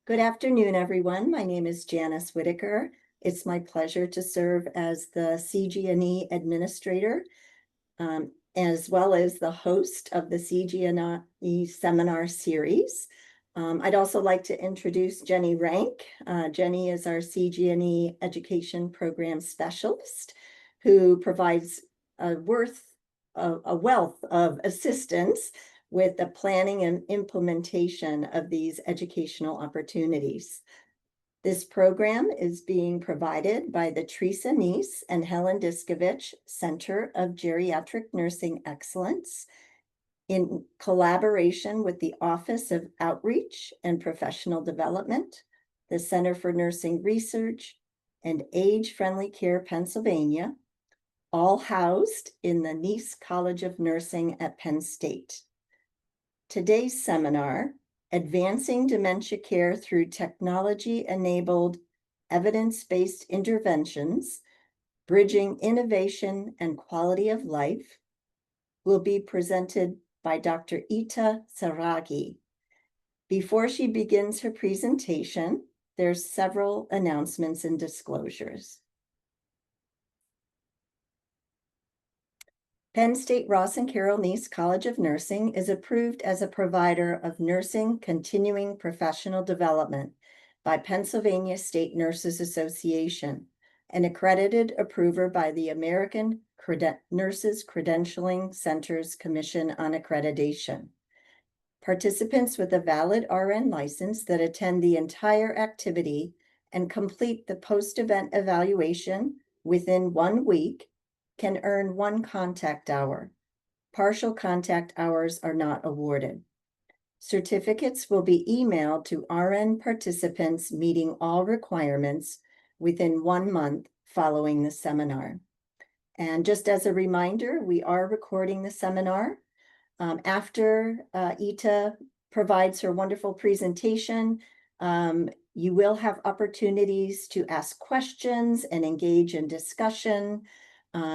Good afternoon, everyone. My name is Janice Whitaker. It's my pleasure to serve as the CGNE administrator, as well as the host of the CGNE seminar series. I'd also like to introduce Jenny Rank. Jenny is our CGNE education program specialist who provides a wealth of assistance with the planning and implementation of these educational opportunities. This program is being provided by the Teresa Neese and Helen Diskovich Center of Geriatric Nursing Excellence in collaboration with the Office of Outreach and Professional Development, the Center for Nursing Research, and Age-Friendly Care Pennsylvania, all housed in the Neese College of Nursing at Penn State. Today's seminar, Advancing Dementia Care Through Technology-Enabled Evidence-Based Interventions, Bridging Innovation and Quality of Life, will be presented by Dr. Ita Saragih. Before she begins her presentation, there's several announcements and disclosures. Penn State Ross and Carol Neese College of Nursing is approved as a provider of nursing continuing professional development by Pennsylvania State Nurses Association, an accredited approver by the American Nurses Credentialing Centers Commission on Accreditation. Participants with a valid RN license that attend the entire activity and complete the post-event evaluation within 1 week can earn 1 contact hour. Partial contact hours are not awarded. Certificates will be emailed to RN participants meeting all requirements within 1 month following the seminar. And just as a reminder, we are recording the seminar. After Ita provides her wonderful presentation, you will have opportunities to ask questions and engage in discussion.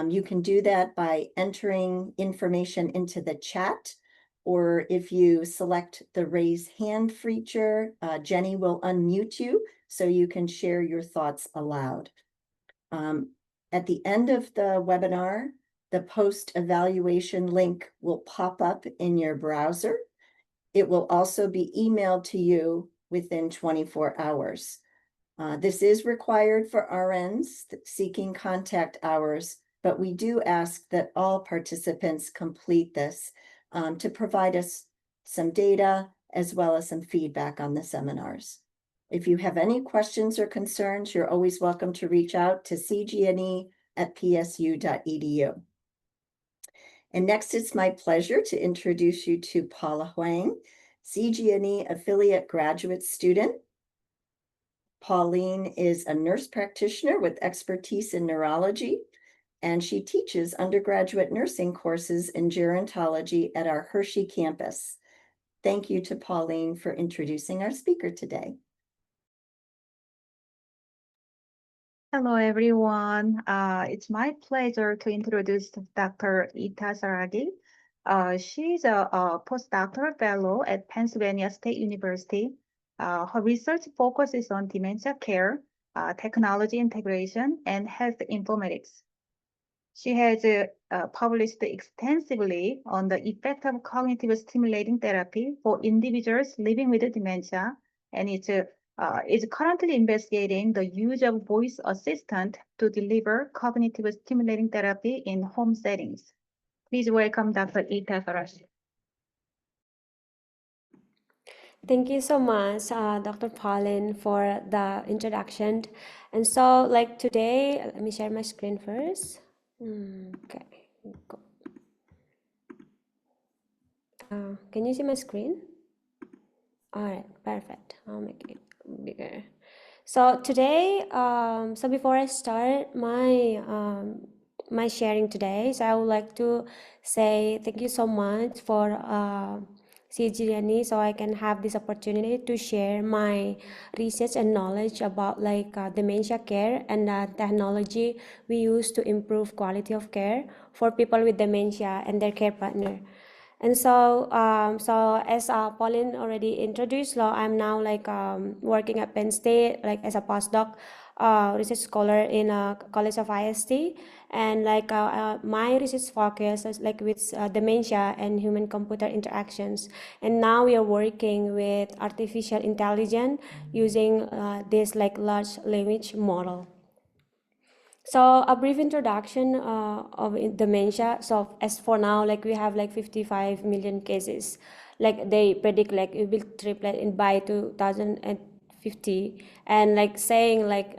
You can do that by entering information into the chat, or if you select the raise hand feature, Jenny will unmute you so you can share your thoughts aloud. At the end of the webinar, the post-evaluation link will pop up in your browser. It will also be emailed to you within 24 hours. This is required for RNs seeking contact hours, but we do ask that all participants complete this to provide us some data as well as some feedback on the seminars. If you have any questions or concerns, you're always welcome to reach out to cgne@psu.edu. And next, it's my pleasure to introduce you to Paula Huang, CGNE affiliate graduate student. Pauline is a nurse practitioner with expertise in neurology, and she teaches undergraduate nursing courses in gerontology at our Hershey campus. Thank you to Pauline for introducing our speaker today. Hello, everyone. It's my pleasure to introduce Dr. Ita Saragih. She's a postdoctoral fellow at Pennsylvania State University. Her research focuses on dementia care, technology integration, and health informatics. She has published extensively on the effect of cognitive stimulating therapy for individuals living with dementia, and is currently investigating the use of voice assistant to deliver cognitive stimulating therapy in home settings. Please welcome Dr. Ita Saragih. Thank you so much, Dr. Pauline, for the introduction. And so, like today, let me share my screen first. Okay, go. Can you see my screen? All right, perfect. I'll make it bigger. So today, so before I start my my sharing today, so I would like to say thank you so much for CGNE, so I can have this opportunity to share my research and knowledge about dementia care and technology we use to improve quality of care for people with dementia and their care partner. And so, as Pauline already introduced, I'm now like working at Penn State, like as a postdoc research scholar in a College of IST, and like my research focus is like with dementia and human-computer interactions. And now we are working with artificial intelligence using this like large language model. So a brief introduction of dementia. So as for now, like we have like 55 million cases. Like they predict like it will triple in by 2050, and like saying like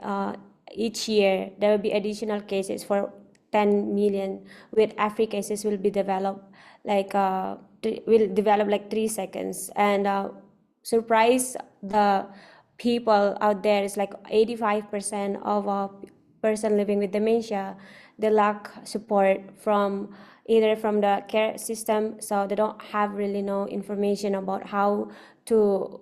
each year there will be additional cases for 10 million, with every cases will be developed like will develop like 3 seconds. And surprise the people out there is like 85% of person living with dementia, they lack support from either from the care system, so they don't have really no information about how to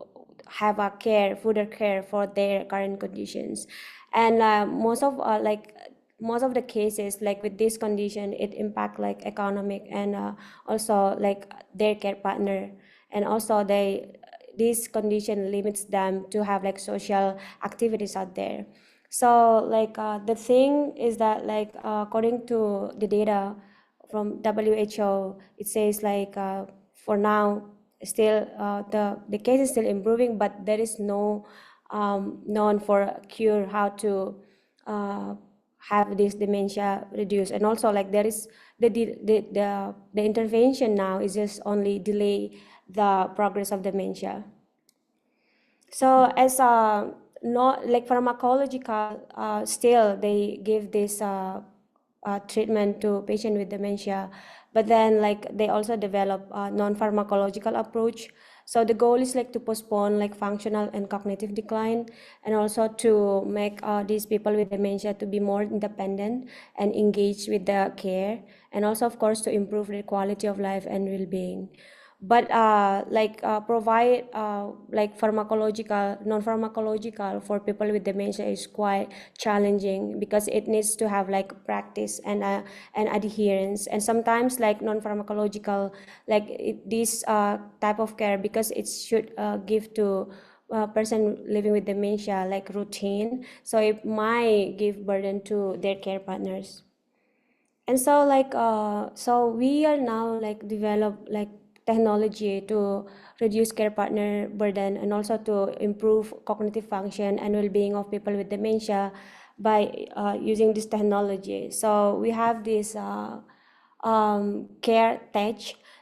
have a care, further care for their current conditions. And most of the cases like with this condition, it impact like economic and also like their care partner. And also this condition limits them to have like social activities out there. So like the thing is that like according to the data from WHO, it says like for now still the case is still improving, but there is no known for a cure how to have this dementia reduced. And also like there is the intervention now is just only delay the progress of dementia. So as not like pharmacological, still they give this treatment to patient with dementia, but then like they also develop a non-pharmacological approach. So the goal is like to postpone like functional and cognitive decline, and also to make these people with dementia to be more independent and engaged with the care, and also of course to improve their quality of life and well-being. But provide like pharmacological, non-pharmacological for people with dementia is quite challenging, because it needs to have like practice and adherence. And sometimes like non-pharmacological, like this type of care, because it should give to a person living with dementia like routine, so it might give burden to their care partners. And so like so we are now like develop like technology to reduce care partner burden, and also to improve cognitive function and well-being of people with dementia by using this technology. So we have this care tech.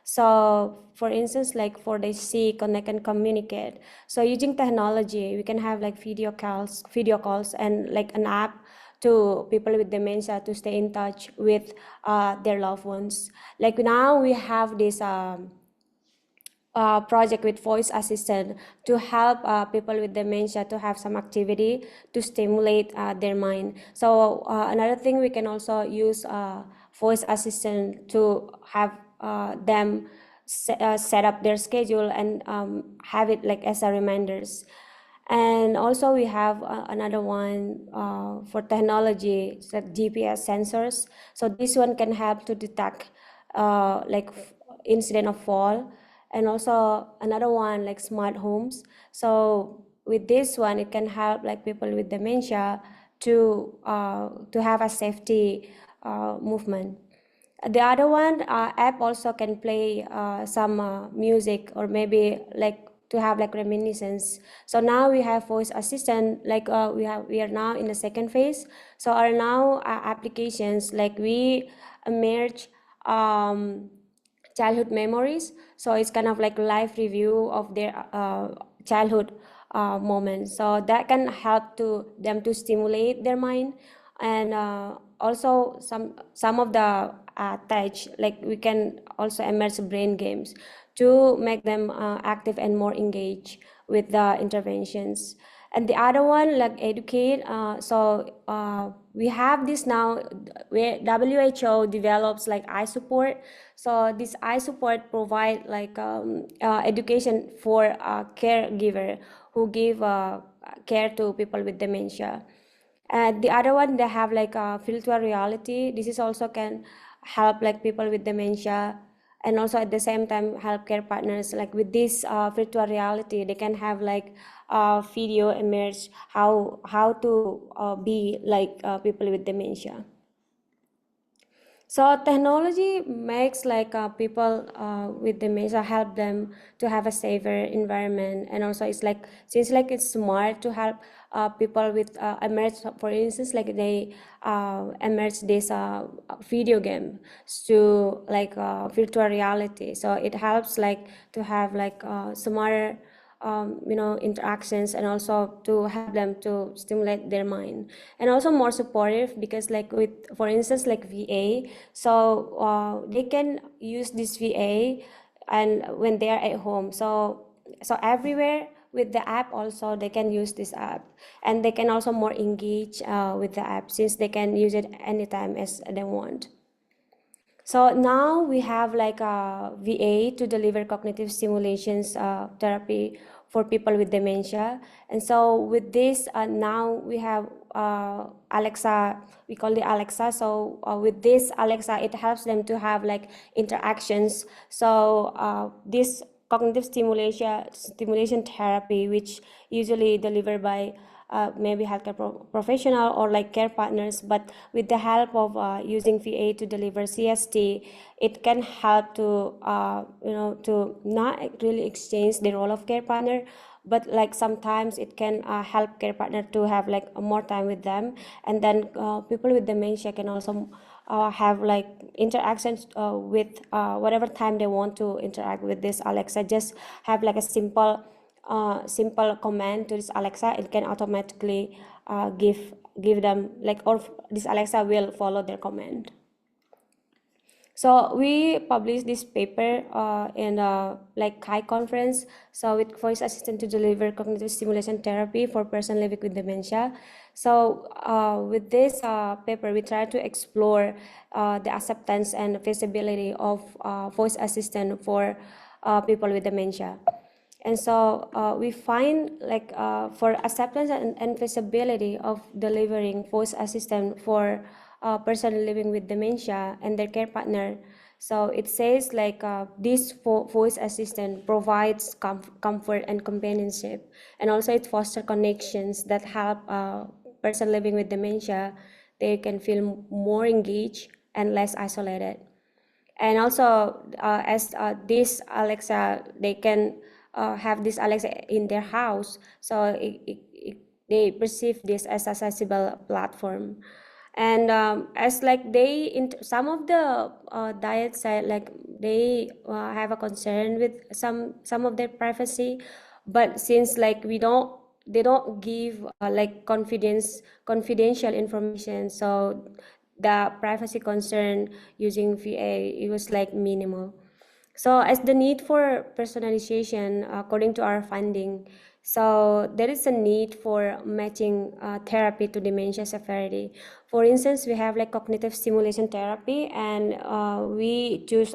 So for instance, like for they see, connect and communicate. So using technology, we can have like video calls and like an app to people with dementia to stay in touch with their loved ones. Like now we have this project with voice assistant to help people with dementia to have some activity to stimulate their mind. So another thing, we can also use voice assistant to have them set up their schedule and have it like as a reminders. And also we have another one for technology, it's like GPS sensors. So this one can help to detect incident of fall. And also another one like smart homes. So with this one, it can help like people with dementia to have a safety movement. The other one, app also can play some music, or maybe like to have like reminiscence. So now we have voice assistant, like we are now in the second phase. So our now applications, like we merge childhood memories. So it's kind of like live review of their childhood moments. So that can help to them to stimulate their mind. And also some of the touch, like we can also immerse brain games to make them active and more engaged with the interventions. And the other one, like educate. We have this now where WHO develops like eye support. So this eye support provide like education for a caregiver who give care to people with dementia. And the other one, they have like virtual reality. This is also can help like people with dementia. and also at the same time help care partners like with this virtual reality. They can have like video emerge how to be like people with dementia. So technology makes like people with dementia, help them to have a safer environment, and also it's like since like it's smart to help people with emerge. For instance, like they emerge this video game to like virtual reality. So it helps like to have like smarter interactions, and also to help them to stimulate their mind, and also more supportive because like with, for instance, like VA, so they can use this VA and when they are at home. So everywhere with the app also they can use this app, and they can also more engage with the app since they can use it anytime as they want. So now we have like a VA to deliver cognitive stimulations therapy for people with dementia. And so with this, now we have Alexa, we call it Alexa. So with this Alexa, it helps them to have like interactions. So this cognitive stimulation therapy, which usually delivered by maybe healthcare professional or like care partners, but with the help of using VA to deliver CST, it can help to to not really exchange the role of care partner, but like sometimes it can help care partner to have like more time with them, and then people with dementia can also have like interactions with whatever time they want to interact with this Alexa. Just have like a simple command to this Alexa, it can automatically give them like, or this Alexa will follow their command. So we published this paper in like CHI conference. So with voice assistant to deliver cognitive stimulation therapy for person living with dementia. So with this paper, we try to explore the acceptance and feasibility of voice assistant for people with dementia. And so we find like for acceptance and feasibility of delivering voice assistant for a person living with dementia and their care partner. So it says like this voice assistant provides comfort and companionship, and also it fosters connections that help person living with dementia. They can feel more engaged and less isolated. And also as this Alexa, they can have this Alexa in their house, so they perceive this as accessible platform. And as like they some of the diet side, like they have a concern with some of their privacy, but since like they don't give like confidential information, so the privacy concern using VA, it was like minimal. So as the need for personalization, according to our finding, so there is a need for matching therapy to dementia severity. For instance, we have like cognitive stimulation therapy, and we choose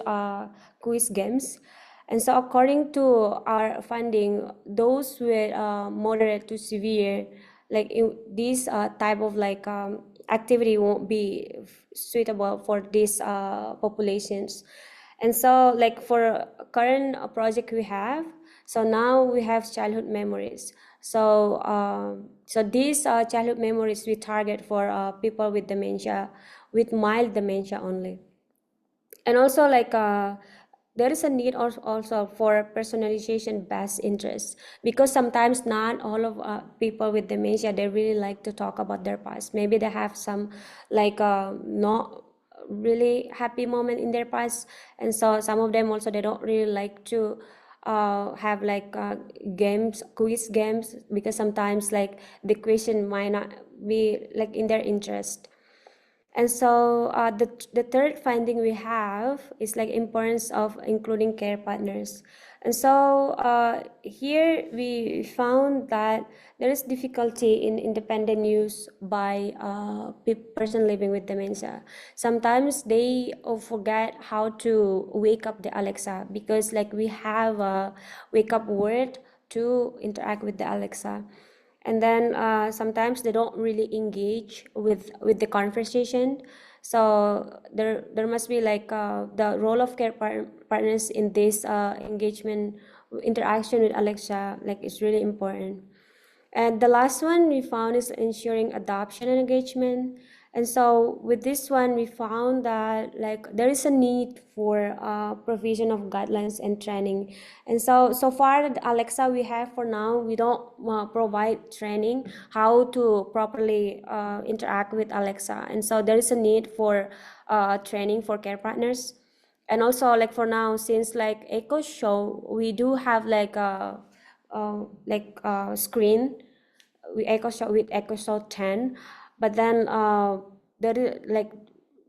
quiz games. And so according to our finding, those with moderate to severe, like this type of like activity won't be suitable for these populations. And so like for current project we have, so now we have childhood memories. So so these childhood memories we target for people with dementia, with mild dementia only. And also like there is a need also for personalization best interest, because sometimes not all of people with dementia, they really like to talk about their past. Maybe they have some like not really happy moment in their past, and so some of them also they don't really like to have like games, quiz games, because sometimes like the question might not be like in their interest. And so the third finding we have is like importance of including care partners. And so here we found that there is difficulty in independent use by person living with dementia. Sometimes they forget how to wake up the Alexa, because like we have a wake up word to interact with the Alexa. And then sometimes they don't really engage with the conversation. So there must be like the role of care partners in this engagement interaction with Alexa, like it's really important. And the last one we found is ensuring adoption and engagement. And so with this one, we found that like there is a need for provision of guidelines and training. And so far, the Alexa we have for now, we don't provide training how to properly interact with Alexa. And so there is a need for training for care partners. And also like for now, since like Echo Show, we do have like a screen with Echo Show 10, but then there is like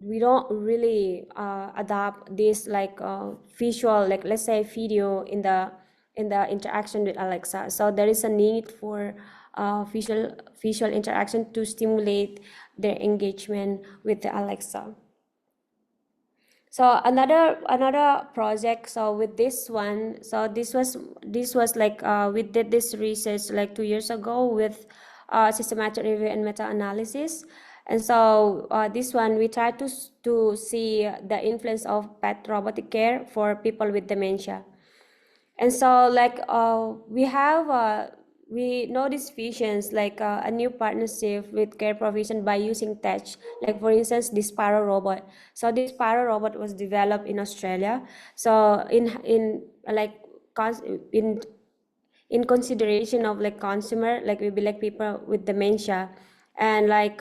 we don't really adopt this like visual, like let's say video in the interaction with Alexa. So there is a need for visual interaction to stimulate their engagement with the Alexa. So another project, so with this one, so this was like we did this research like 2 years ago with systematic review and meta-analysis. And so this one we tried to see the influence of pet robotic care for people with dementia. And so like we know these visions like a new partnership with care provision by using tech, like for instance this Sparrow robot. So this Sparrow robot was developed in Australia. So in like in consideration of like consumer, like will be like people with dementia, and like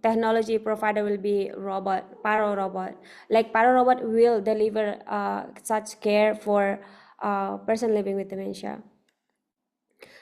technology provider will be Paro robot. Like Paro robot will deliver such care for person living with dementia.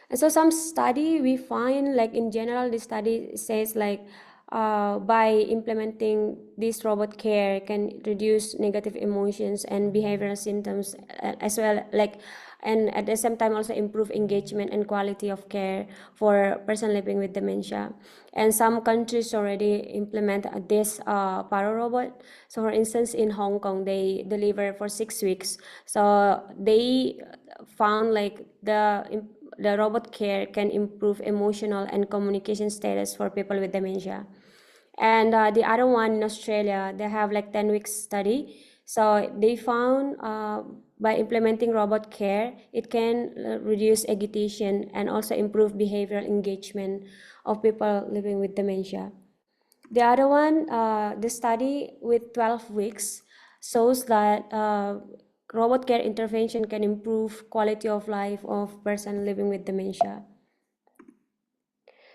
And so some study we find like in general, this study says like by implementing this robot care can reduce negative emotions and behavioral symptoms as well, like, and at the same time also improve engagement and quality of care for person living with dementia. And some countries already implement this Paro robot. So for instance, in Hong Kong, they deliver for 6 weeks. So they found like the robot care can improve emotional and communication status for people with dementia. And the other one in Australia, they have like 10 weeks study. So they found by implementing robot care, it can reduce agitation and also improve behavioral engagement of people living with dementia. The other one, the study with 12 weeks shows that robot care intervention can improve quality of life of person living with dementia.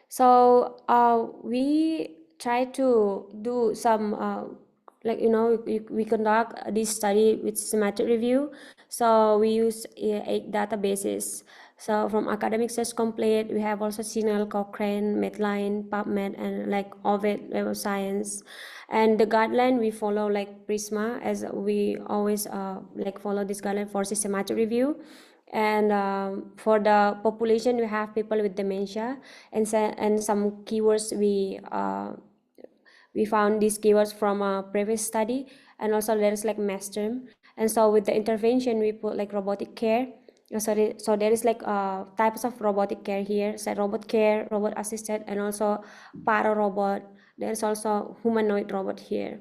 So we try to do some like we conduct this study with systematic review. So we use 8 databases. So from Academic Search Complete, we have also Signal, Cochrane, Medline, PubMed, and like Ovid Web of Science. And the guideline we follow like Prisma, as we always like follow this guideline for systematic review. And for the population, we have people with dementia, and some keywords we found these keywords from a previous study, and also there's like mass term. And so with the intervention, we put like robotic care. So there is like types of robotic care here, so robot care, robot assisted, and also para robot. There's also humanoid robot here.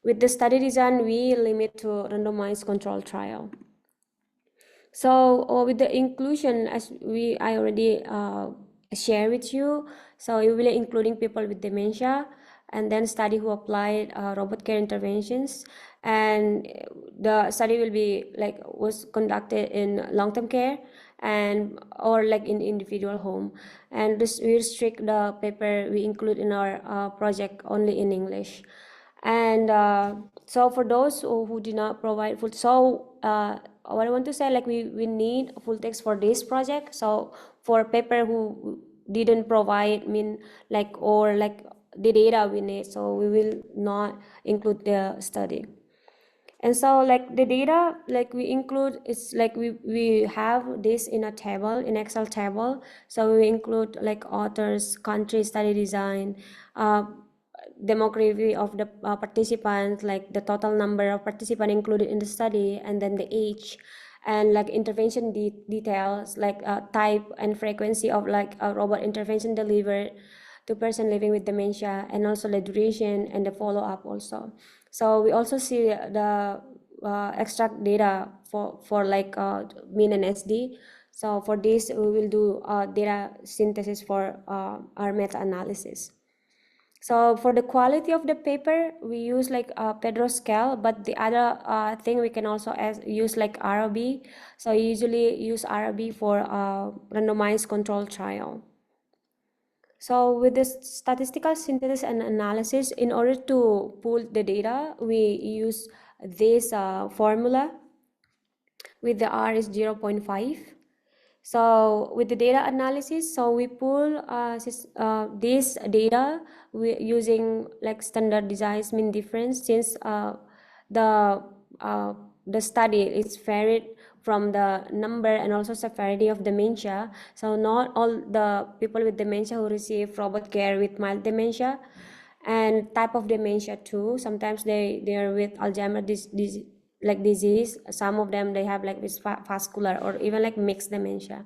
With the study design, we limit to randomized control trial. So with the inclusion, as I already share with you, so we will including people with dementia, and then study who applied robot care interventions, and the study will be like was conducted in long-term care and or like in individual home, and we restrict the paper we include in our project only in English. And so for those who did not provide full, so what I want to say, like we need full text for this project. So for paper who didn't provide like or like the data we need, so we will not include the study. And so like the data, like we include, it's like we have this in a table, in Excel table. So we include like authors, country, study design, demography of the participants, like the total number of participants included in the study, and then the age, and like intervention details, like type and frequency of like a robot intervention delivered, to person living with dementia, and also the duration and the follow-up also. So we also see the extract data for like mean and SD. So for this, we will do data synthesis for our meta-analysis. So for the quality of the paper, we use like Pedro scale, but the other thing we can also use like ROB. So I usually use ROB for randomized control trial. So with this statistical synthesis and analysis, in order to pull the data, we use this formula with the R is 0.5. So with the data analysis, so we pull this data using like standardized mean difference, since the study is varied from the number and also severity of dementia. So not all the people with dementia who receive robot care with mild dementia, and type of dementia too. Sometimes they are with Alzheimer's disease. Some of them they have like this vascular or even like mixed dementia.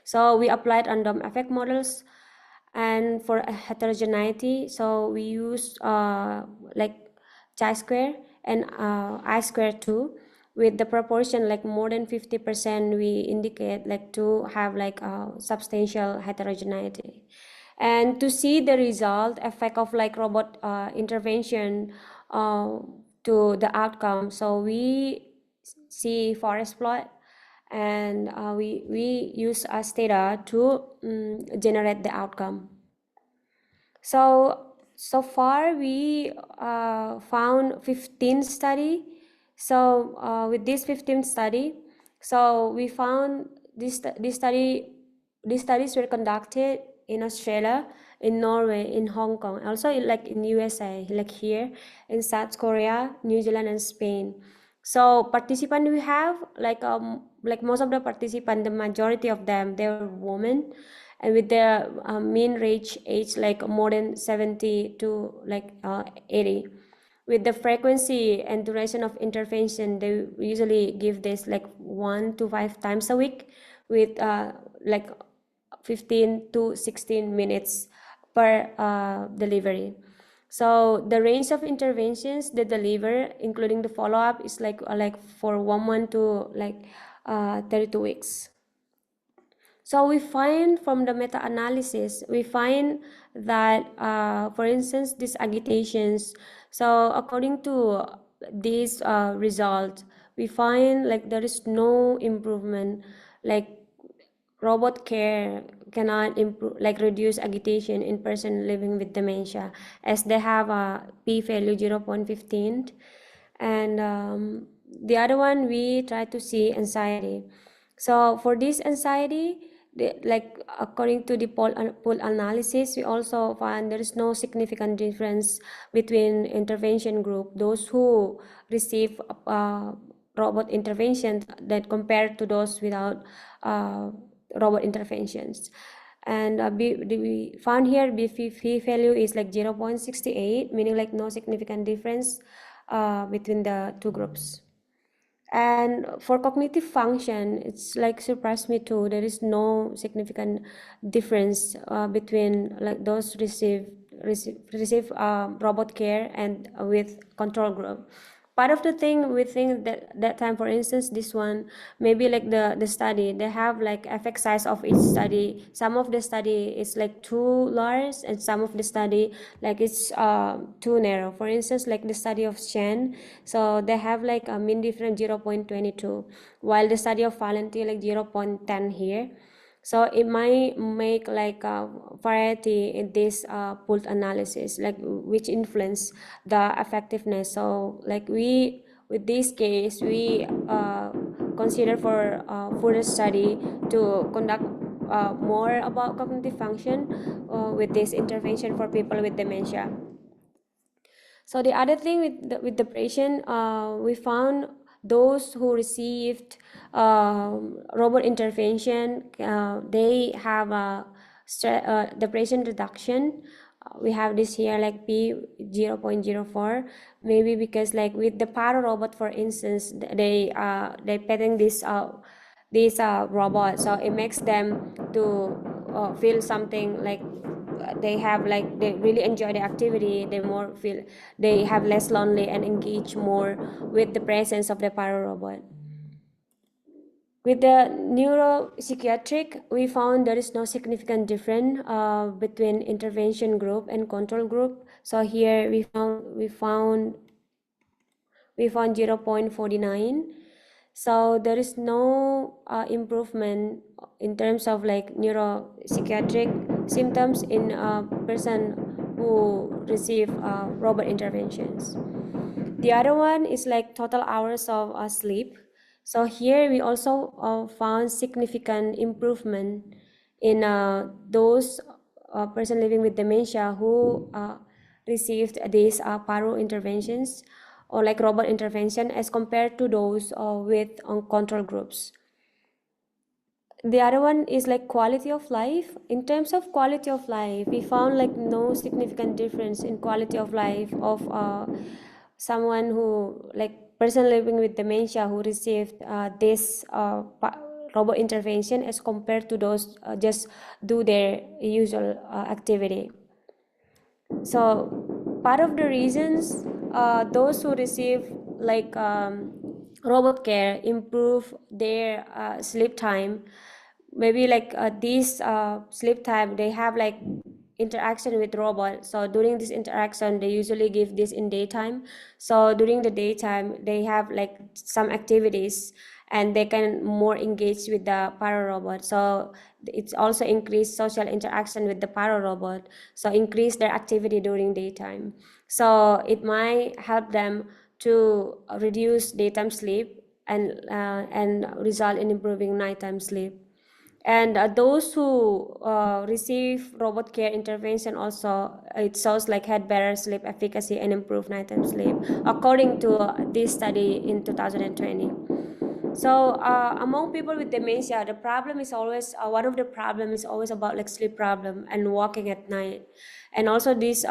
So we applied random effect models, and for heterogeneity, so we use like chi-square and I-square too. With the proportion like more than 50%, we indicate like to have like substantial heterogeneity. And to see the result effect of like robot intervention to the outcome, so we see forest plot, and we use as data to generate the outcome. So far we found 15 study. So with this 15 study, so we found these studies were conducted in Australia, in Norway, in Hong Kong, also like in USA, like here in South Korea, New Zealand, and Spain. So participant we have like most of the participant, the majority of them, they were women, and with their mean range age like more than 70 to like 80. With the frequency and duration of intervention, they usually give this like 1 to 5 times a week, with like 15 to 16 minutes per delivery. So the range of interventions they deliver, including the follow-up, is like for 1 month to like 32 weeks. So we find from the meta-analysis, we find that, for instance, these agitations. So according to this result, we find like there is no improvement, like robot care cannot improve, like reduce agitation in person living with dementia, as they have a p-value 0.15. And the other one, we try to see anxiety. So for this anxiety, like according to the pool analysis, we also find there is no significant difference between intervention group, those who receive robot intervention, that compared to those without robot interventions. And we found here p value is like 0.68, meaning like no significant difference between the two groups. And for cognitive function, it's like surprised me too. There is no significant difference between like those receive robot care and with control group. Part of the thing we think that time, for instance, this one, maybe like the study, they have like effect size of each study. Some of the study is like too large, and some of the study like it's too narrow. For instance, like the study of Chen, so they have like a mean difference 0.22, while the study of Valenti like 0.10 here. So it might make like a variety in this pooled analysis, like which influence the effectiveness. So like with this case, we consider for further study to conduct more about cognitive function with this intervention for people with dementia. So the other thing with depression, we found those who received robot intervention, they have a depression reduction. We have this here like p 0.04, maybe because like with the para robot, for instance, they petting this robot, so it makes them to feel something like they have like they really enjoy the activity, they more feel they have less lonely and engage more with the presence of the para robot. With the neuropsychiatric, we found there is no significant difference between intervention group and control group. So here we found 0.49. So there is no improvement in terms of like neuropsychiatric symptoms in a person who receive robot interventions. The other one is like total hours of sleep. So here we also found significant improvement in those person living with dementia who received these paro interventions or like robot intervention as compared to those with control groups. The other one is like quality of life. In terms of quality of life, we found like no significant difference in quality of life of someone who like person living with dementia who received this robot intervention as compared to those just do their usual activity. So part of the reasons those who receive like robot care improve their sleep time. Maybe like this sleep time they have like interaction with robot. So during this interaction they usually give this in daytime. So during the daytime they have like some activities and they can more engage with the para robot. So it's also increased social interaction with the para robot, so increase their activity during daytime. So it might help them to reduce daytime sleep and result in improving nighttime sleep. And those who receive robot care intervention also, it shows like had better sleep efficacy and improved nighttime sleep according to this study in 2020. So among people with dementia, the problem is always one of the problem is always about like sleep problem and walking at night, and also this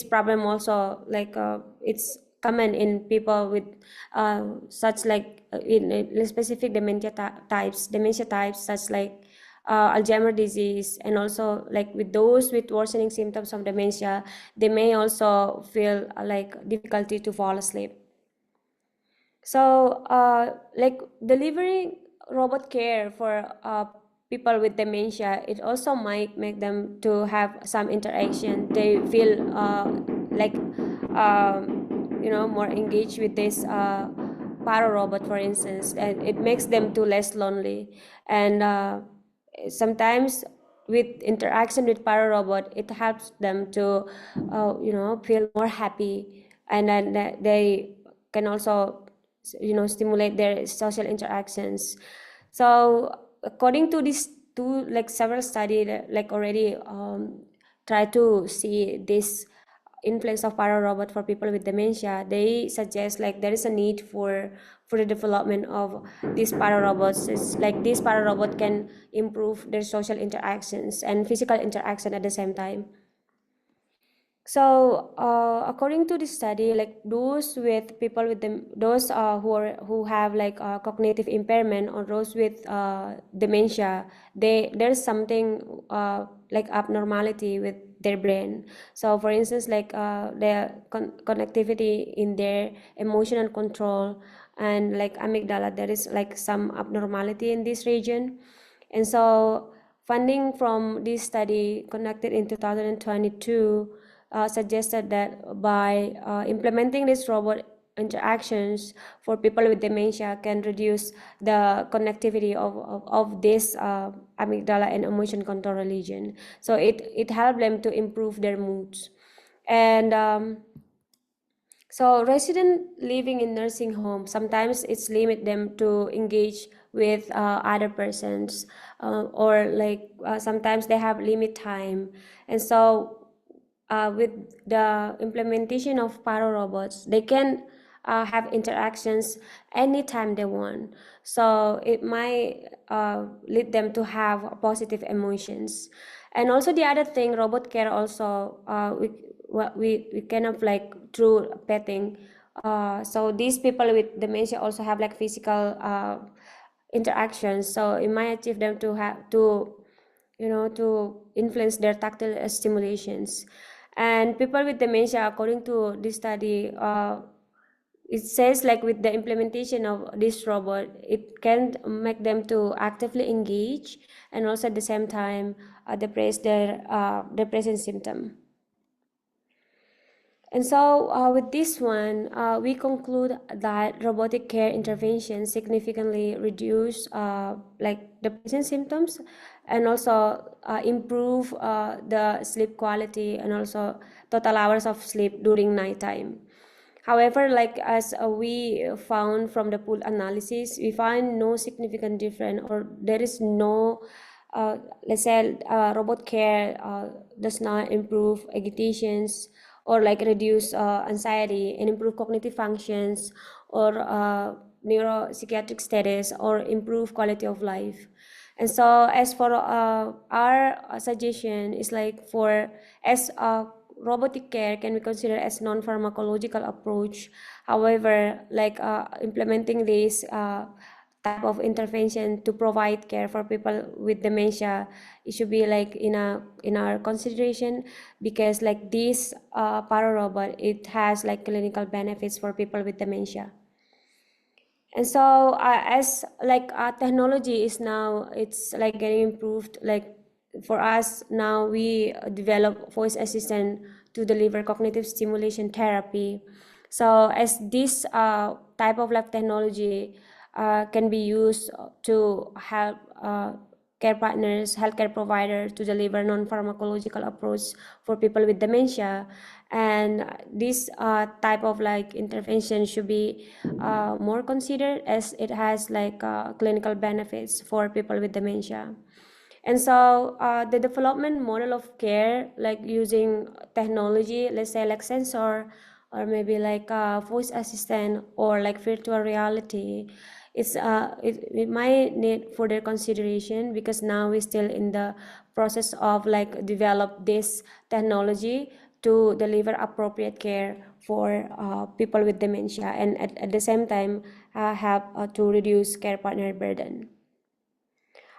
problem also like it's common in people with such like in specific dementia types such like Alzheimer's disease, and also like with those with worsening symptoms of dementia, they may also feel like difficulty to fall asleep. So like delivering robot care for people with dementia, it also might make them to have some interaction. They feel like more engaged with this para robot, for instance, and it makes them to less lonely. And sometimes with interaction with para robot, it helps them to feel more happy, and then they can also stimulate their social interactions. So according to these two like several studies like already try to see this influence of para robot for people with dementia, they suggest like there is a need for the development of these para robots. It's like this para robot can improve their social interactions and physical interaction at the same time. So according to this study, like those with people with them, those who have like cognitive impairment, or those with dementia, there's something like abnormality with their brain. So for instance, like their connectivity in their emotional control and like amygdala, there is like some abnormality in this region. And so funding from this study conducted in 2022 suggested that by implementing these robot interactions for people with dementia can reduce the connectivity of this amygdala and emotion control region. So it helped them to improve their moods. And so resident living in nursing home, sometimes it's limit them to engage with other persons, or like sometimes they have limit time. And so with the implementation of para robots, they can have interactions anytime they want. So it might lead them to have positive emotions. And also the other thing, robot care also we kind of like through petting. So these people with dementia also have like physical interactions. So it might achieve them to have to to influence their tactile stimulations. And people with dementia, according to this study, it says like with the implementation of this robot, it can make them to actively engage and also at the same time depress their depression symptom. And so with this one, we conclude that robotic care interventions significantly reduce like depression symptoms and also improve the sleep quality and also total hours of sleep during nighttime. However, like as we found from the pool analysis, we find no significant difference, or there is no, let's say, robot care does not improve agitations or like reduce anxiety and improve cognitive functions or neuropsychiatric status or improve quality of life. And so as for our suggestion is like for as robotic care can be considered as non-pharmacological approach. However, like implementing this type of intervention to provide care for people with dementia, it should be like in our consideration, because like this para robot, it has like clinical benefits for people with dementia. And so as like technology is now, it's like getting improved, like for us now we develop voice assistant to deliver cognitive stimulation therapy. So as this type of like technology can be used to help care partners, healthcare providers to deliver non-pharmacological approach for people with dementia. And this type of like intervention should be more considered as it has like clinical benefits for people with dementia. And so the development model of care, like using technology, let's say like sensor or maybe like voice assistant or like virtual reality, it might need further consideration, because now we're still in the process of like develop this technology to deliver appropriate care for people with dementia, and at the same time help to reduce care partner burden.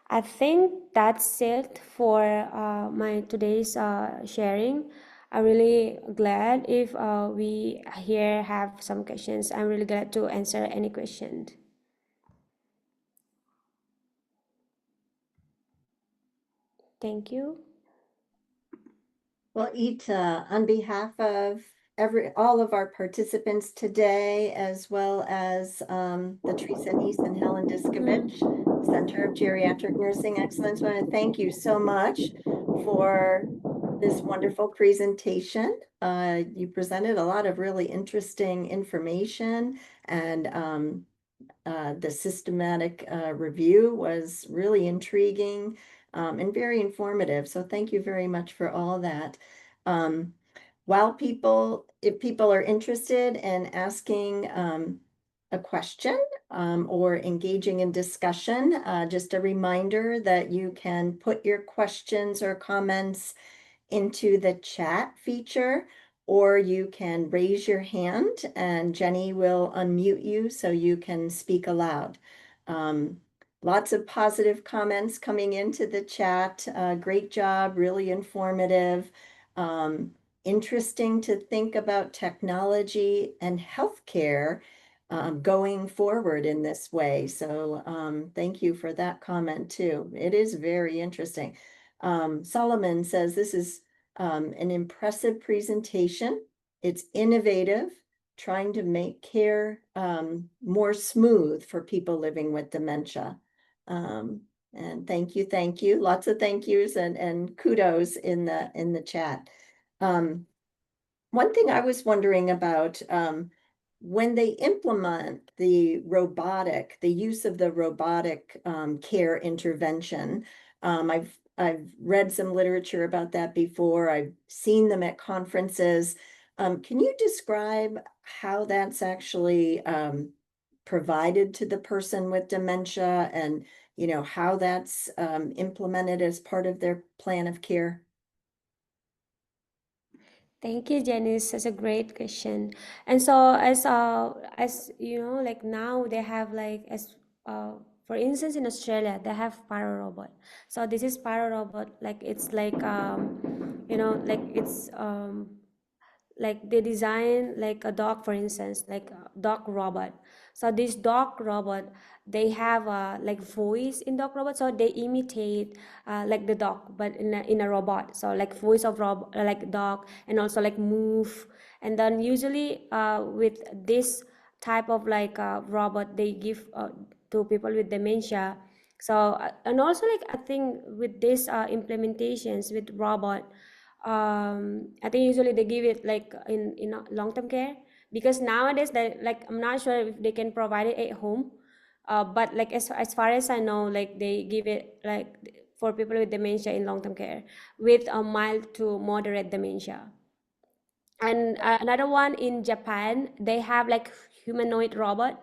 I think that's it for my today's sharing. I'm really glad if we here have some questions. I'm really glad to answer any questions. Thank you. Well, Ita, on behalf of all of our participants today, as well as the Teresa Nice and Helen Diskovich Center of Geriatric Nursing Excellence, I want to thank you so much for this wonderful presentation. You presented a lot of really interesting information, and the systematic review was really intriguing and very informative. So thank you very much for all that. If people are interested in asking a question or engaging in discussion, just a reminder that you can put your questions or comments into the chat feature, or you can raise your hand and Jenny will unmute you so you can speak aloud. Lots of positive comments coming into the chat. Great job, really informative. Interesting to think about technology and healthcare going forward in this way. So thank you for that comment too. It is very interesting. Solomon says this is an impressive presentation. It's innovative, trying to make care more smooth for people living with dementia. And thank you. Lots of thank yous and kudos in the chat. One thing I was wondering about, when they implement the use of the robotic care intervention, I've read some literature about that before. I've seen them at conferences. Can you describe how that's actually provided to the person with dementia, and how that's implemented as part of their plan of care? Thank you, Janice. That's a great question. And so as you know, like now they have like as for instance, in Australia, they have Pyro Robot. So this is Pyro Robot, like it's like like it's like they design like a dog, for instance, like a dog robot. So this dog robot, they have like voice in dog robot, so they imitate like the dog but in a robot, so like voice of like dog, and also like move. And then usually with this type of like robot, they give to people with dementia. So and also like I think with this implementations with robot, I think usually they give it like in long-term care, because nowadays they like, I'm not sure if they can provide it at home, but like as far as I know, like they give it like for people with dementia in long-term care with a mild to moderate dementia. And another one in Japan, they have like humanoid robot.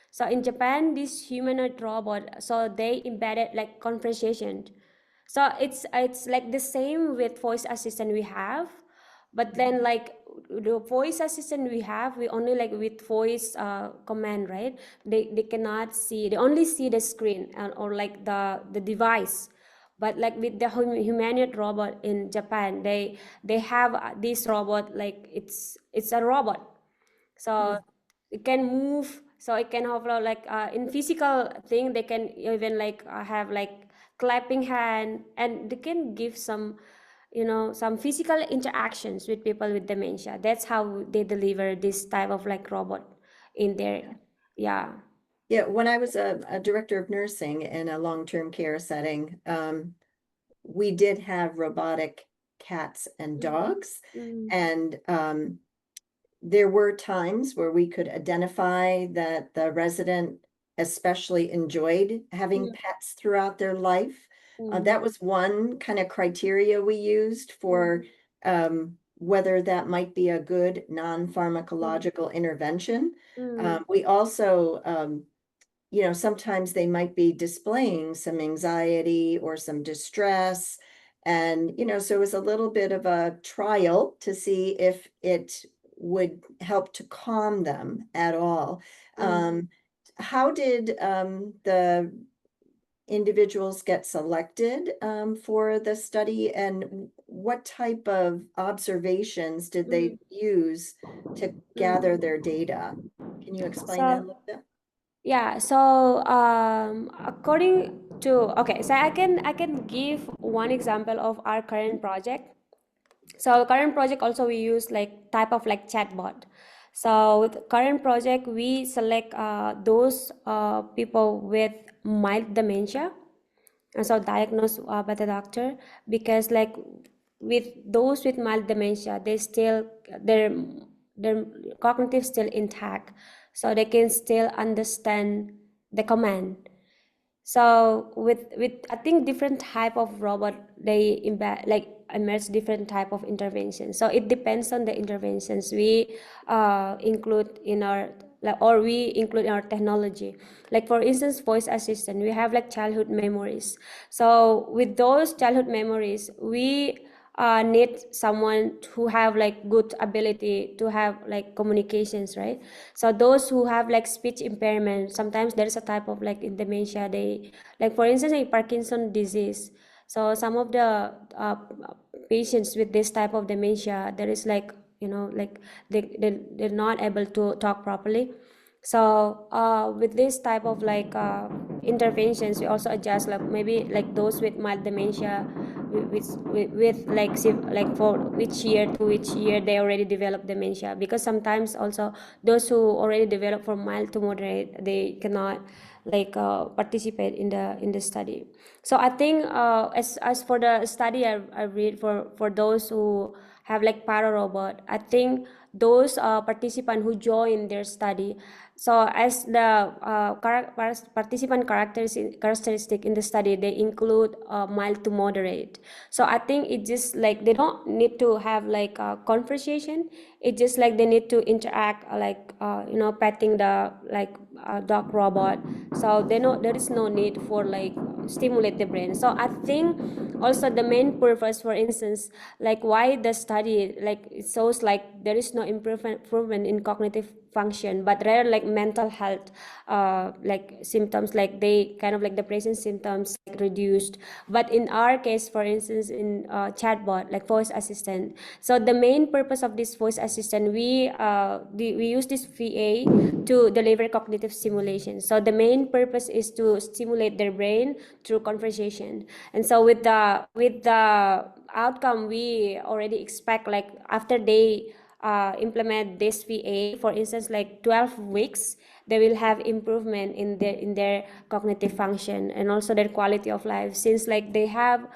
So in Japan, this humanoid robot, so they embedded like conversation. So it's like the same with voice assistant we have, but then like the voice assistant we have, we only like with voice command, right? They cannot see, they only see the screen and or like the device. But like with the humanoid robot in Japan, they have this robot, like it's a robot, so it can move, so it can have like in physical thing, they can even like have like clapping hand, and they can give some some physical interactions with people with dementia. That's how they deliver this type of like robot in their, yeah. Yeah, when I was a director of nursing in a long-term care setting, we did have robotic cats and dogs. Mm, And there were times where we could identify that the resident especially enjoyed having mm, pets throughout their life. mm, That was one kind of criteria we used for whether that might be a good non-pharmacological intervention. mm, We also sometimes they might be displaying some anxiety or some distress. And, so it was a little bit of a trial to see if it would help to calm them at all. mm, How did the individuals get selected for the study, and what type of observations did mm, they use to gather mm. their data? Can you explain that a So little bit? yeah, so according to, okay, so I can give one example of our current project. So current project also we use like type of like chatbot. So with current project we select those people with mild dementia, and so diagnosed by the doctor, because like with those with mild dementia, they still their cognitive still intact, so they can still understand the command. So with I think different type of robot, they like immerse different type of interventions. So it depends on the interventions we include in our, like, or we include in our technology. Like for instance, voice assistant, we have like childhood memories. So with those childhood memories, we need someone who have like good ability to have like communications, right? So those who have like speech impairment, sometimes there's a type of like in dementia, they like for instance a Parkinson disease. So some of the patients with this type of dementia, there is like like they're not able to talk properly. So with this type of like interventions, we also adjust like maybe like those with mild dementia, with like like for which year to which year they already develop dementia, because sometimes also those who already develop from mild to moderate, they cannot like participate in the study. So I think as for the study I read, for those who have like para robot, I think those participants who join their study, so as the participant characteristic in the study, they include mild to moderate. So I think it just like they don't need to have like a conversation. It just like they need to interact, like petting the like dog robot. So they know there is no need for like stimulate the brain. So I think also the main purpose, for instance, like why the study, like it shows like there is no improvement in cognitive function, but rather like mental health, like symptoms, like they kind of like depression symptoms like reduced. But in our case, for instance, in chatbot, like voice assistant, so the main purpose of this voice assistant, we use this VA to deliver cognitive stimulation. So the main purpose is to stimulate their brain through conversation. And so with the outcome, we already expect, like after they implement this VA, for instance, like 12 weeks, they will have improvement in their cognitive function and also their quality of life, since like they have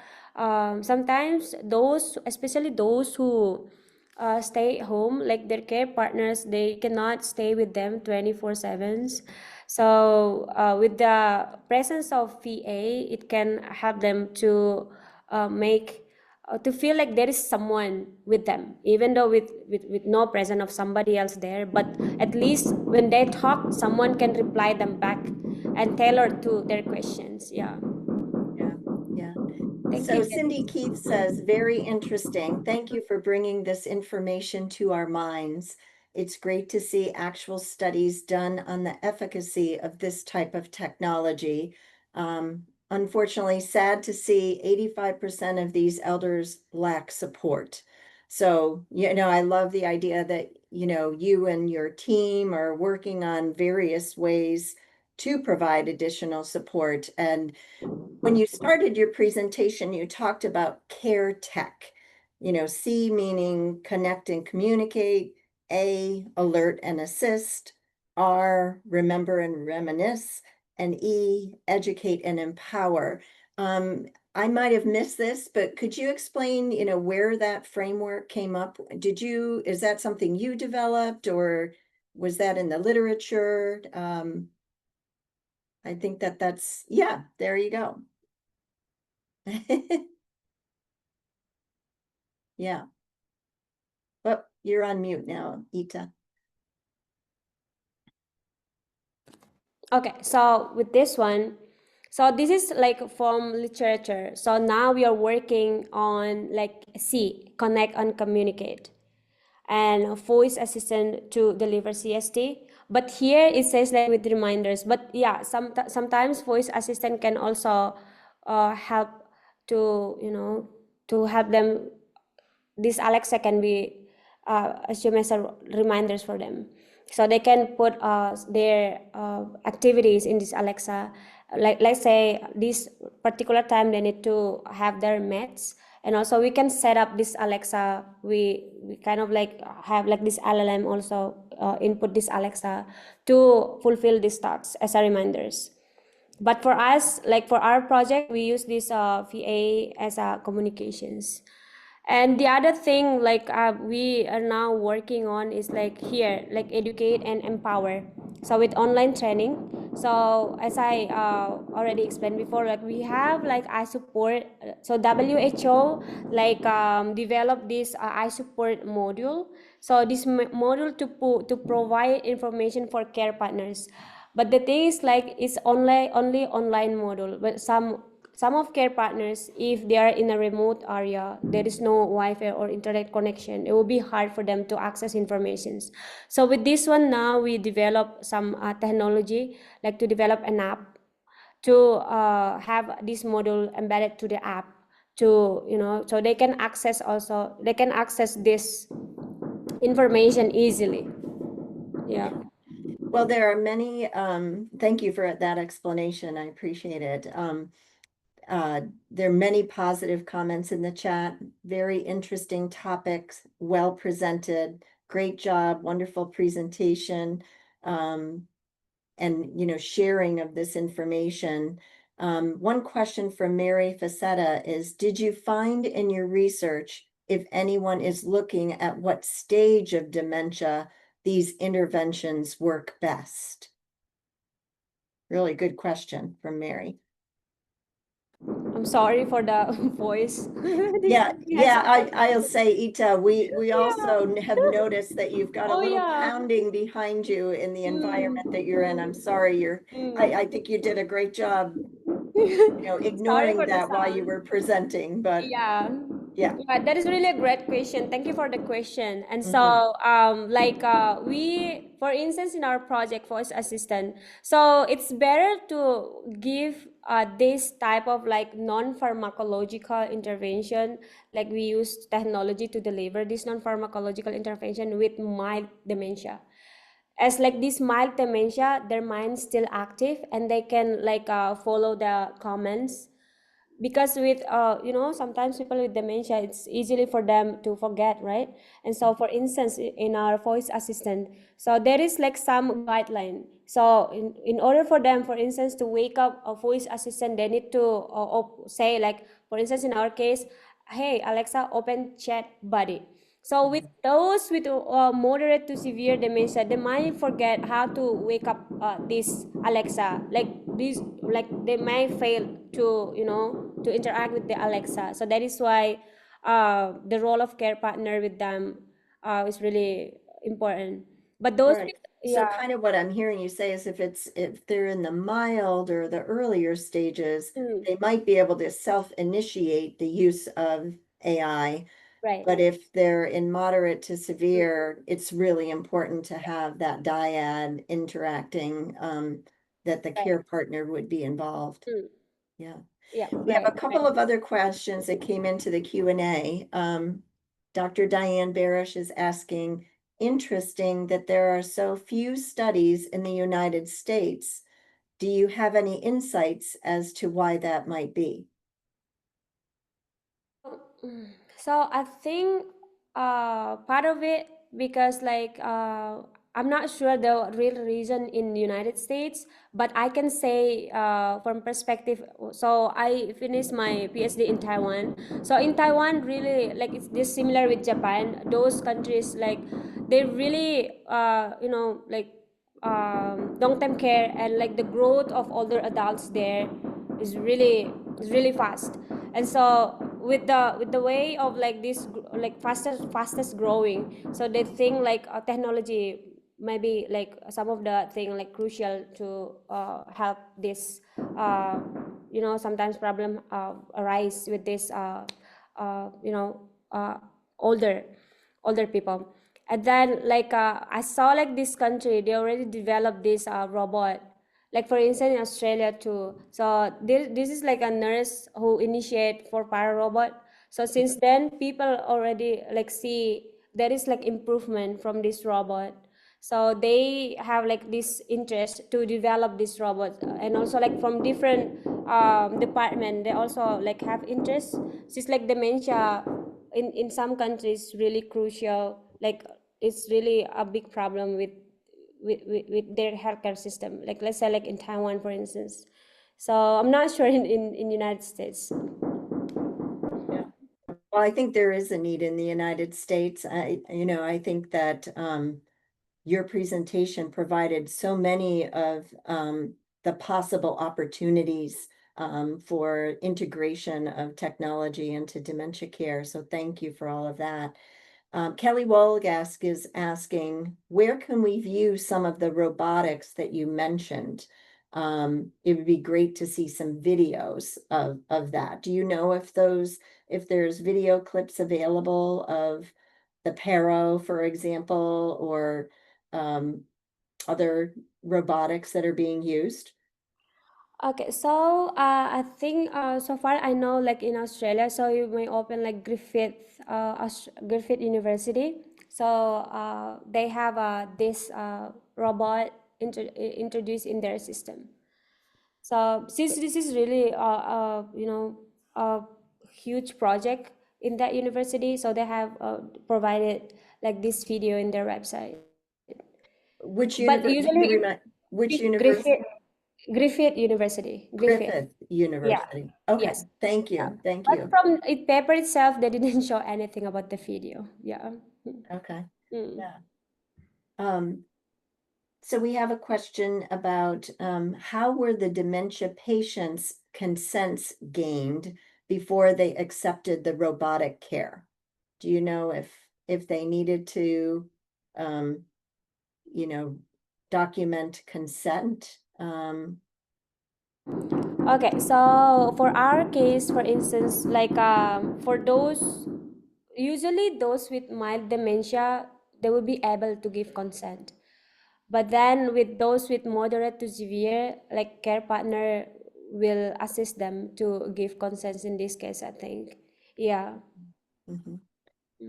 sometimes those, especially those who stay at home, like their care partners, they cannot stay with them 24/7. So with the presence of VA, it can help them to make to feel like there is someone with them, even though with no presence of somebody else there, but at least when they talk, someone can reply them back and tailor to their questions. Yeah. Yeah. Thank So you. Cindy Keith says, very interesting. Thank you for bringing this information to our minds. It's great to see actual studies done on the efficacy of this type of technology. Unfortunately, sad to see 85% of these elders lack support. So, I love the idea that, you and your team are working on various ways to provide additional support. And when you started your presentation, you talked about care tech, C meaning connect and communicate, A, alert and assist, R, remember and reminisce, and E, educate and empower. I might have missed this, but could you explain, where that framework came up? Is that something you developed, or was that in the literature? I think yeah, there you go. Yeah. But you're on mute now, Ita. Okay, so with this one, so this is like from literature. So now we are working on like C, connect and communicate, and voice assistant to deliver CST. But here it says like with reminders. But yeah, sometimes voice assistant can also help to, to help them. This Alexa can be assumed as a reminders for them. So they can put their activities in this Alexa. Like let's say this particular time they need to have their meds, and also we can set up this Alexa. We kind of like have like this LLM also input this Alexa to fulfill these tasks as a reminders. But for us, like for our project, we use this VA as a communications. And the other thing like we are now working on is like here, like educate and empower. So with online training, so as I already explained before, like we have like I support. So WHO like developed this I support module. So this module to provide information for care partners. But the thing is like it's only online module. But some of care partners, if they are in a remote area, there is no Wi-Fi or internet connection, it will be hard for them to access informations. So with this one now, we develop some technology, like to develop an app to have this module embedded to the app to, so they can access this information easily. Yeah. Well, there are many, thank you for that explanation. I appreciate it. There are many positive comments in the chat. Very interesting topics, well presented. Great job, wonderful presentation, and sharing of this information. One question from Mary Facetta is, did you find in your research if anyone is looking at what stage of dementia these interventions work best? Really good question from Mary. I'm sorry for the voice. I'll say, Ita, we Yeah. also have noticed that you've got a Oh, little yeah. pounding behind you in the environment that you're in. I'm sorry, I think you did a great job, Sorry ignoring for the that while you sound. were presenting, but Yeah. Yeah. Yeah, that is really a great question. Thank you for the question. And Mhm. so, we, for instance, in our project voice assistant, so it's better to give this type of like non-pharmacological intervention, like we use technology to deliver this non-pharmacological intervention with mild dementia. As like this mild dementia, their mind's still active and they can like follow the comments, because with sometimes people with dementia, it's easily for them to forget, right? And so for instance, in our voice assistant, so there is like some guideline. So in order for them, for instance, to wake up a voice assistant, they need to say, like, for instance, in our case, hey Alexa, open chat buddy. So with those with moderate to severe dementia, they might forget how to wake up this Alexa. Like this, like they might fail to to interact with the Alexa. So that is why the role of care partner with them is really important. But All those right. with, So yeah, kind of what I'm hearing you say is if they're in the mild or the earlier stages, mm, they might be able to self-initiate the use of AI. right, But if they're in moderate to mm, severe, it's really important to have that dyad interacting, that the right, care partner would be involved. mm, Yeah. yeah, We have right, a couple right. of other questions that came into the Q&A. Dr. Diane Barish is asking, interesting that there are so few studies in the United States. Do you have any insights as to why that might be? So I think part of it, because like I'm not sure the real reason in the United States, but I can say from perspective. So I finished my PhD in Taiwan. So in Taiwan, really like it's just similar with Japan. Those countries like they really like long-term care, and like the growth of older adults there is really fast. And so with the way of like this like fastest growing, so they think like technology maybe like some of the thing like crucial to help this sometimes problem arise with this uh, you know uh, older older people. And then like I saw like this country, they already developed this robot, like for instance in Australia too. So this is like a nurse who initiate for para robot. So since then people already like see there is like improvement from this robot. So they have like this interest to develop this robot, and also like from different department they also like have interest. Since like dementia in some countries really crucial, like it's really a big problem with their healthcare system, like let's say like in Taiwan for instance. So I'm not sure in United States. Yeah. Well, I think there is a need in the United States. I think that your presentation provided so many of the possible opportunities for integration of technology into dementia care. So thank you for all of that. Kelly Wolgask is asking, where can we view some of the robotics that you mentioned? It would be great to see some videos of that. Do you know if there's video clips available of the Paro, for example, or other robotics that are being used? Okay, so I think so far I know like in Australia, so you may open like Griffith University. So they have this robot introduced in their system. So since this is really a huge project in that university, so they have provided like this video in their website. Which But univer, can you usually remind, which it's university? Griffith University, Griffith. Griffith Yeah. University. Okay, Yes. thank Yeah. you, thank But you. from it paper itself, they didn't show anything about the video. Yeah. Okay, Mm. yeah. Um, so we have a question about how were the dementia patients' consents gained before they accepted the robotic care? Do you know if they needed to, um, you know, document consent? Okay, so for our case, for instance, like for those, usually those with mild dementia, they will be able to give consent. But then with those with moderate to severe, like care partner will assist them to give consent in this case, I think. Yeah. Mhm.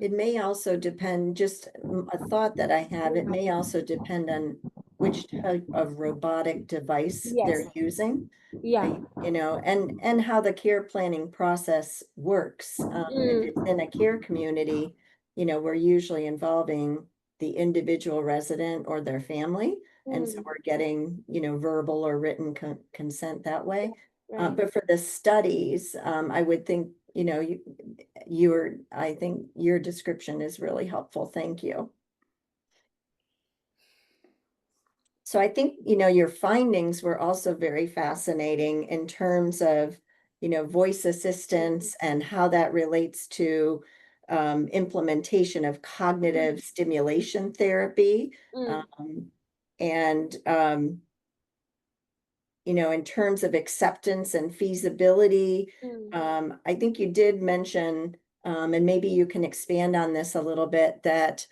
It may also depend, just a thought that I have, it may also depend on which type of robotic device Yes. they're using. Yeah. You know, and how the care planning process works. If it's in a care community, you know, we're usually involving the individual resident or their family. And so Mm, we're getting, you know, verbal or written consent that way. right. But for the studies, I would think, you know, I think your description is really helpful. Thank you. So I think, you know, your findings were also very fascinating in terms of, you know, voice assistance and how that relates to implementation of cognitive stimulation therapy. Mm, Um, and you know, in terms of acceptance and feasibility, mm, I think you did mention, and maybe you can expand on this a little bit, that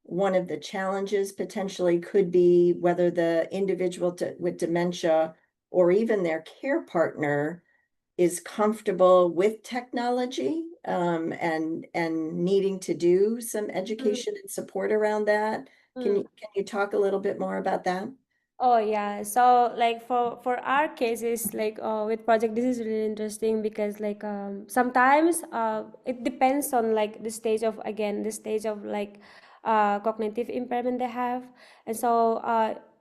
one of the challenges potentially could be whether the individual with dementia or even their care partner is comfortable with technology, and needing to do some mm, education and support around that. mm. Can you talk a little bit more about that? Oh yeah, so like for our cases, like with project, this is really interesting because like sometimes it depends on like the stage of, again, the stage of like cognitive impairment they have, and so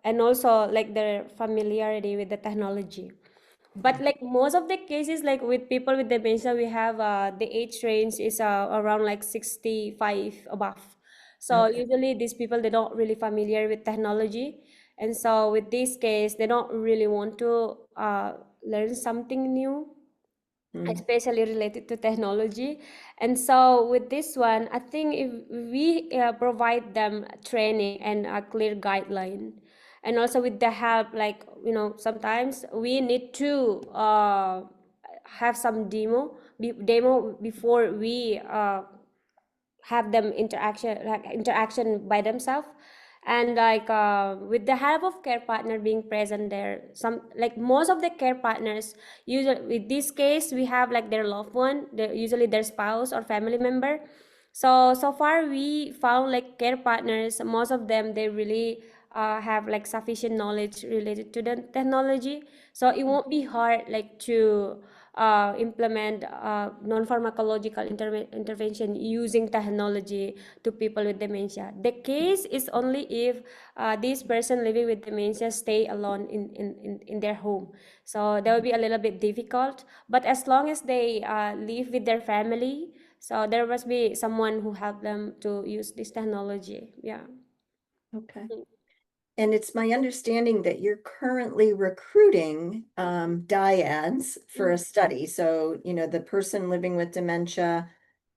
and also like their familiarity with the technology. But like most of the cases, like with people with dementia, we have the age range is around like 65 above. So Okay. usually these people, they don't really familiar with technology, and so with this case they don't really want to learn something new, Mm, especially related to technology. And so with this one, I think if we provide them training and a clear guideline, and also with the help, like, you know, sometimes we need to have some demo before we have them interaction by themselves. And like with the help of care partner being present there, some like most of the care partners, usually with this case we have like their loved one, usually their spouse or family member. So far we found like care partners, most of them, they really have like sufficient knowledge related to the technology, so it won't be hard like to implement non-pharmacological intervention using technology to people with dementia. The case is only if this person living with dementia stay alone in their home. So that will be a little bit difficult. But as long as they live with their family, so there must be someone who help them to use this technology. Yeah. okay. And it's my understanding that you're currently recruiting dyads for a study. So, you know, the person living with dementia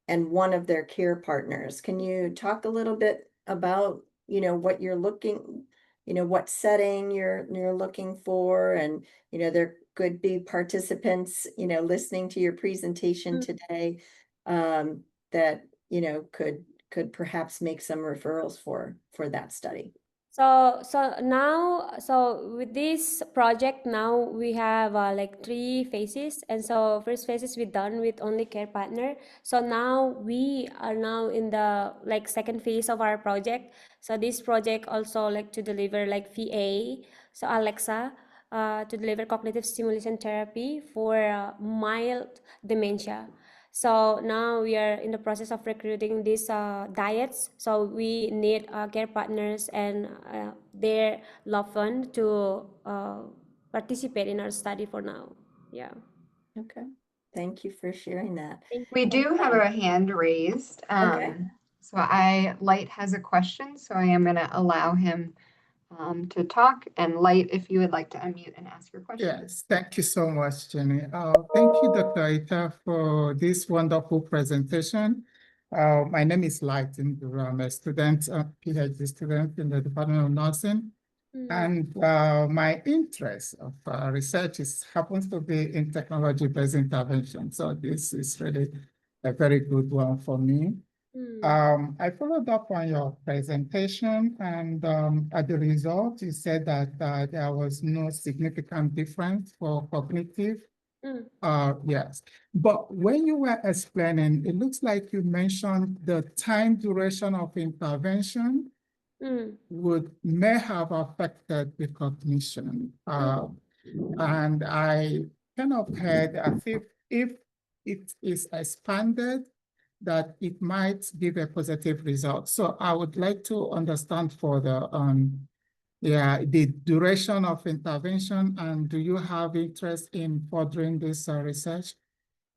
and one of their care partners. Can you talk a little bit about, you know, what you're looking, you know, what setting you're looking for, and, you know, there could be participants, you know, listening to your presentation today, that, you know, could perhaps make some referrals for that study. So now, so with this project now we have like 3 phases, and so first phase is we done with only care partner. So now we are now in the like second phase of our project. So this project also like to deliver like VA, so Alexa, to deliver cognitive stimulation therapy for mild dementia. So now we are in the process of recruiting these diets. So we need care partners and their loved one to participate in our study for now. Yeah. Okay. Thank you for sharing that. Thank We you. do have a hand raised. Okay. So Light has a question, so I am going to allow him to talk. And Light, if you would like to unmute and ask your question. Yes, thank you so much, Jenny. Thank you, Dr. Aita, for this wonderful presentation. My name is Light, and I'm a student, PhD student in the Department of Nursing. And my interest of research happens to be in technology-based intervention. So this is really a very good one for me. I followed up on your presentation, and at the result, you said that there was no significant difference for cognitive. Yes, but when you were explaining, it looks like you mentioned the time duration of intervention may have affected the cognition. And I kind of heard as if it is expanded, that it might give a positive result. So I would like to understand further on the duration of intervention, and do you have interest in furthering this research,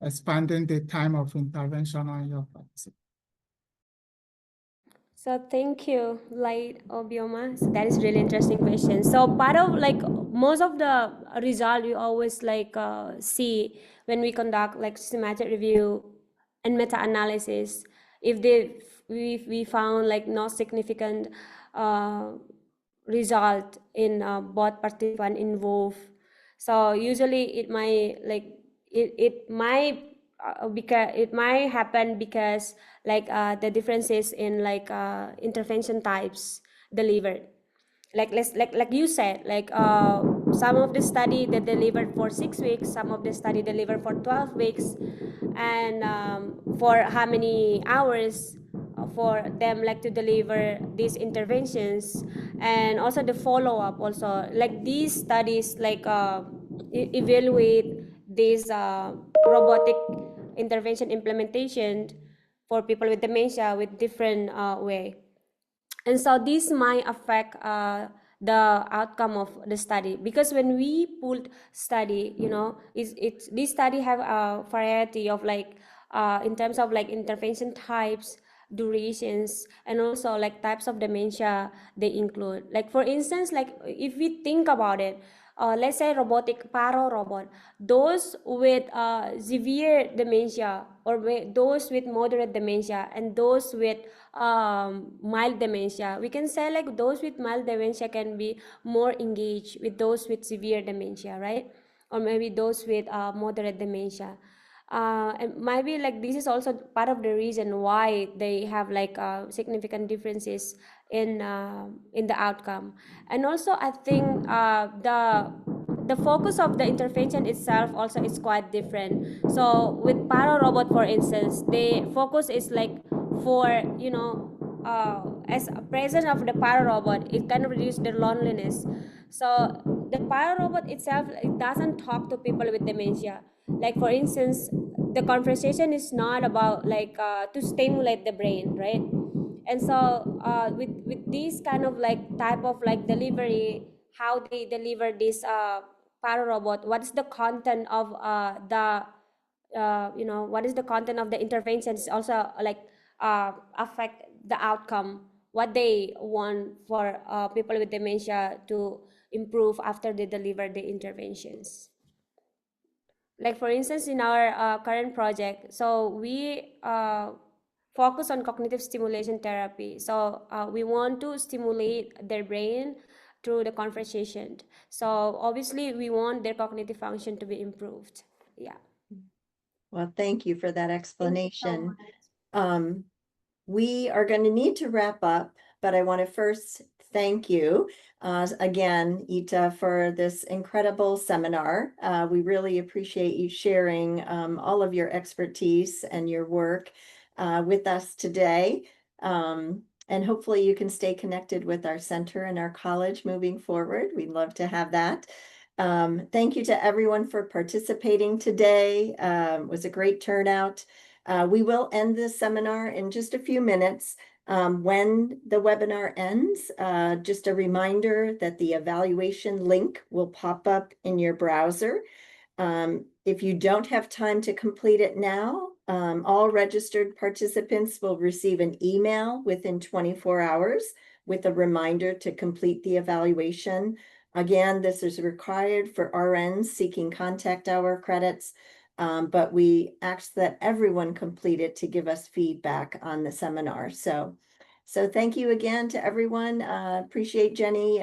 expanding the time of intervention on your participants? So thank you, Light Obioma. So that is really interesting question. So part of like most of the result we always like see when we conduct like systematic review and meta-analysis, if we found like no significant result in both participant involved. So usually it might like it might because it might happen because like the differences in like intervention types delivered. Like like you said, like some of the study that delivered for 6 weeks, some of the study delivered for 12 weeks, and for how many hours for them like to deliver these interventions, and also the follow-up also like these studies like evaluate this robotic intervention implementation for people with dementia with different way. And so this might affect the outcome of the study, because when we pulled study, you know, it's this study have a variety of like in terms of like intervention types, durations, and also like types of dementia they include. Like for instance, like if we think about it, let's say robotic paro robot, those with severe dementia, or those with moderate dementia, and those with mild dementia, we can say like those with mild dementia can be more engaged with those with severe dementia, right? Or maybe those with moderate dementia. And maybe like this is also part of the reason why they have like significant differences in the outcome. And also I think the focus of the intervention itself also is quite different. So with Paro robot, for instance, the focus is like for, you know, as a presence of the Paro robot, it can reduce their loneliness. So the Paro robot itself, it doesn't talk to people with dementia. Like for instance, the conversation is not about like to stimulate the brain, right? And so with this kind of like type of like delivery, how they deliver this Paro robot, what is the content of the you know, what is the content of the interventions also like affect the outcome, what they want for people with dementia to improve after they deliver the interventions. Like for instance, in our current project, so we focus on cognitive stimulation therapy. So we want to stimulate their brain through the conversation. So obviously we want their cognitive function to be improved. Yeah. Well, thank you for that Thank you so explanation. much. We are going to need to wrap up, but I want to first thank you again, Ita, for this incredible seminar. We really appreciate you sharing all of your expertise and your work with us today. And hopefully you can stay connected with our center and our college moving forward. We'd love to have that. Thank you to everyone for participating today. It was a great turnout. We will end this seminar in just a few minutes. When the webinar ends, just a reminder that the evaluation link will pop up in your browser. If you don't have time to complete it now, all registered participants will receive an email within 24 hours with a reminder to complete the evaluation. Again, this is required for RNs seeking contact hour credits. But we ask that everyone complete it to give us feedback on the seminar. So So thank you again to everyone. Appreciate Jenny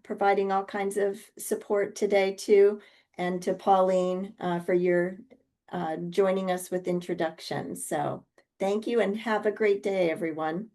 providing all kinds of support today too. And to Pauline for your joining us with introductions. So thank you and have a great day, everyone.